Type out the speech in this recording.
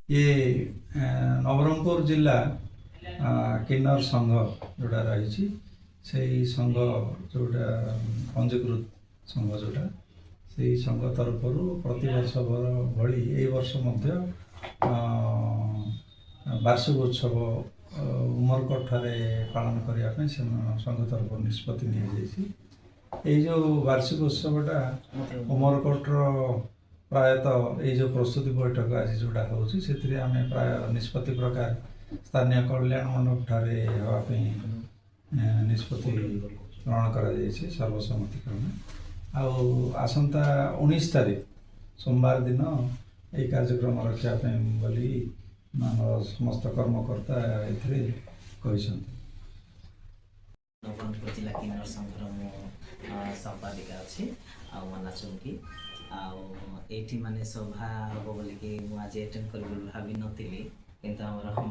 ये नवरंगपुर जिला किन्नर संघ जोड़ा रही से संघ जोड़ा पंजीकृत संघ जोड़ा से संघ तरफ प्रति वर्ष भली ए वर्ष मध्य वार्षिक उत्सव उमरकोट ठारे पालन करने संघ तरफ निष्पत्ति नि जो वार्षिक उत्सवटा उमरकोटर प्रायतः ये जो प्रस्तुति बैठक आज जोड़ा होची से आम प्राय निष्पत्ति प्रकार स्थानीय कल्याण मंडप ठारे हाँपी निष्पत्ति ग्रहण कर सर्वसम्मति क्रमे आसंता 19 तारीख सोमवार दिन ये कार्यक्रम रखापी बोली समस्त कर्मकर्ता ए नवरंगपुर जिला किन्नर संघर मु संपादिका अच्छी मना चुंकी आठी माने सभा हम बोलिकी मुझे एटेंड कर भावी नी किंतु आम